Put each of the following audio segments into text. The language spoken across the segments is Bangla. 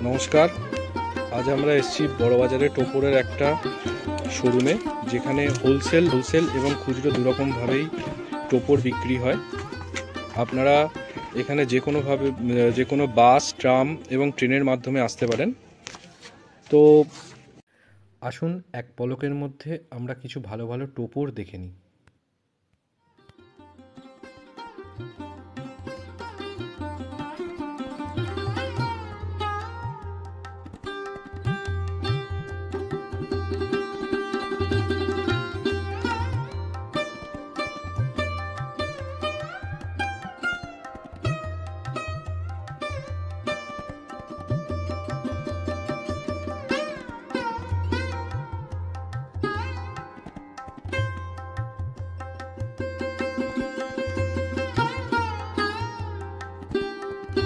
নমস্কার। আজ আমরা এসেছি বড়বাজারে টোপরের একটা শোরুমে, যেখানে হোলসেল এবং খুচরো দুরকমভাবেই টোপর বিক্রি হয়। আপনারা এখানে যে কোনো বাস, ট্রাম এবং ট্রেনের মাধ্যমে আসতে পারেন। তো আসুন এক পলকের মধ্যে আমরা কিছু ভালো ভালো টোপর দেখে নিই।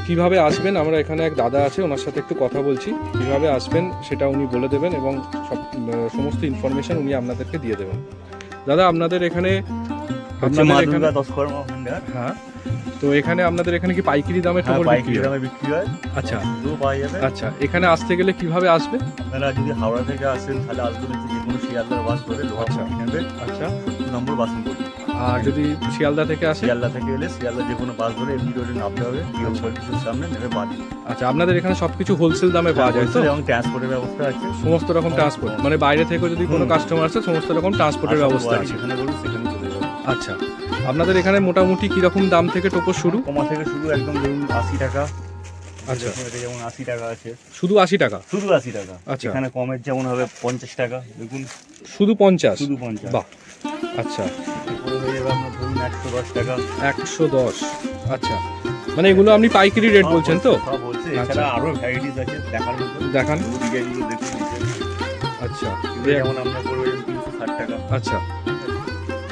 কিভাবে আসবেন, আমরা এখানে এক দাদা আছে, ওনার সাথে একটু কথা বলছি। কিভাবে আসবেন সেটা উনি বলে দেবেন এবং সমস্ত ইনফরমেশন উনি আপনাদেরকে দিয়ে দেবেন। দাদা, আপনাদের এখানে হ্যাঁ, তো এখানে আপনাদের এখানে কি পাইকারি দামে টোপর বিক্রি হয়? আচ্ছা আচ্ছা, এখানে আসতে গেলে কিভাবে আসবে? আপনারা যদি হাওড়া থেকে আসেন তাহলে আসবেন যে কোনো শিয়ালদার বাস ধরে আচ্ছা নেবে। আচ্ছা, নম্বর বাসন করবে। আর যদি শিয়ালদা থেকে আসে? শিয়ালদা থেকে এলে শিয়ালদা যে কোনো বাস ধরে এমনি রোডে নামতে হবে, পিএম সার্ভিসের সামনে নেমে বাড়ি। আচ্ছা, আপনাদের এখানে সবকিছু হোলসেল দামে পাওয়া যায় তো? এবং ট্রান্সপোর্টের ব্যবস্থা আছে, সমস্ত রকম ট্রান্সপোর্ট, মানে বাইরে থেকে যদি কোনো কাস্টমার আসে সমস্ত রকম ট্রান্সপোর্টের ব্যবস্থা আছে। সেখানে বলুন, সেখানে চলে যাবে। আচ্ছা, আপনাদের এখানে মোটামুটি কিরকম দাম থেকে টোপর শুরু? কমা থেকে শুরু, একদম ধরুন 80 টাকা। আচ্ছা, যেমন 80 টাকা আছে, শুধু 80 টাকা? শুধু 80 টাকা। আচ্ছা, এখানে কমের যেমন হবে 50 টাকা। দেখুন, শুধু 50? শুধু 50। বাহ, আচ্ছা। এরপরে হয়ে যাবে আপনার ধরুন 110 টাকা। 110, আচ্ছা। মানে এগুলো আপনি পাইকারি রেট বলছেন তো? সব বলছে। এছাড়া আরো ভ্যারাইটিস আছে, দেখার মতো। দেখান। ডিজাইনগুলো দেখুন। আচ্ছা, যেমন আমরা করবো 360 টাকা। আচ্ছা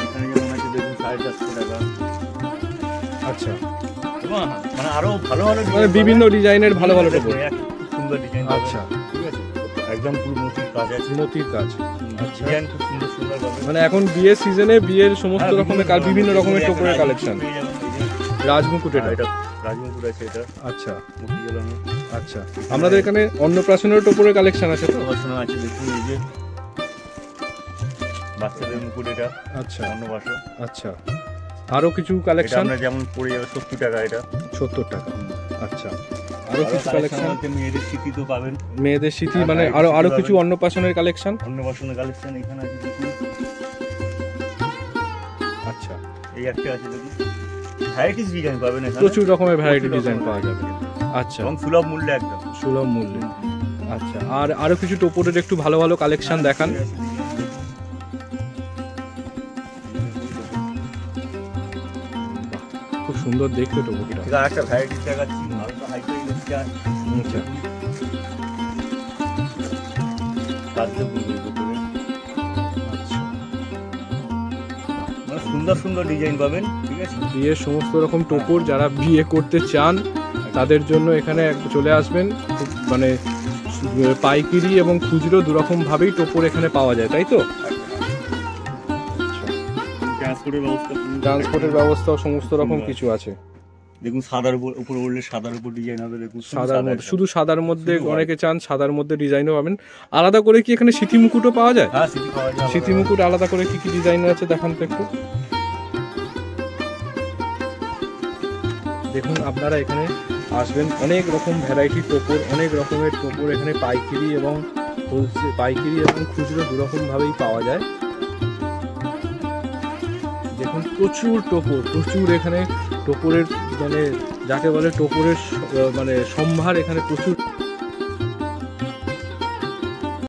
এখানে যেমন আছে দেখুন 450 টাকা। আচ্ছা, মানে আরো ভালো ভালো মানে বিভিন্ন ডিজাইনের ভালো ভালো টোপর। সুন্দর ডিজাইন। আচ্ছা, ঠিক আছে, একদম পুরো মোতির কাজ আছে। মোতির কাজ। আচ্ছা, ডিজাইন খুব সুন্দর সুন্দর পাবে। মানে এখন বিয়ের সিজনে বিয়ের সমস্ত রকমের বিভিন্ন রকমের টোপরের কালেকশন। রাজমুকুট, এটা রাজমুকুট আছে এটা। আচ্ছা, মুকুট জ্বালানো। আচ্ছা, আপনাদের এখানে অন্নপ্রাশনের টোপরের কালেকশন আছে তো? অন্নপ্রাশন আছে, দেখুন এই যে বাচ্চাদের মুকুট এটা। আচ্ছা, অন্নপ্রাশন। আচ্ছা, আরো কিছু কালেকশন? আমরা যেমন পড়ে যাবে 70 টাকা এটা। 70 টাকা, আচ্ছা। আরো কিছু কালেকশন? মেয়েদের স্মৃতি তো পাবেন। মেয়েদের স্মৃতি, মানে আরো কিছু অন্নপ্রাশনের কালেকশন? অন্নপ্রাশনের কালেকশন এখানে আছে দেখুন। আচ্ছা, এই একটা আছে দেখুন। ভ্যারাইটিস ডিজাইন পাবেন এখানে, প্রচুর রকমের ভ্যারাইটি ডিজাইন পাওয়া যাবে। আচ্ছা, এবং সুলভ মূল্যে, একদম সুলভ মূল্যে। আচ্ছা, আর আরো কিছু টোপরের একটু ভালো ভালো কালেকশন দেখান। খুব সুন্দর দেখতে টোপরটা। এটা একটা ভ্যারাইটিস দেখাচ্ছি, হালকা হাইফাই লুকটা। আচ্ছা, কাজটা বুঝে করে। আচ্ছা, মানে সুন্দর সুন্দর ডিজাইন পাবেন। ঠিক আছে, বিয়ের সমস্ত রকম টোপর যারা বিয়ে করতে চান তাদের জন্য এখানে চলে আসবেন। মানে পাইকারি এবং খুচরো দুরকম ভাবেই টোপর এখানে পাওয়া যায়, তাই তো? ট্রান্সপোর্টের ব্যবস্থাও সমস্ত রকম কিছু আছে। দেখুন সাদার উপর উঠলে সাদার উপর ডিজাইন হবে। দেখুন সাদার মধ্যে, শুধু সাদার মধ্যে অনেকে চান সাদার মধ্যে ডিজাইনও পাবেন। আলাদা করে কি এখানে সিথি মুকুটও পাওয়া যায়? হ্যাঁ, সিথি পাওয়া যায়। সিথি মুকুট আলাদা করে কি কি ডিজাইন আছে দেখান তো একটু। দেখুন, আপনারা এখানে আসবেন, অনেক রকম ভ্যারাইটির টোপর, অনেক রকমের টোপর এখানে পাইকারি এবং খুচরো দুরকমভাবেই পাওয়া যায়। দেখুন, প্রচুর টোপর, প্রচুর এখানে টোপরের, মানে যাকে বলে টোপরের মানে সম্ভার এখানে প্রচুর।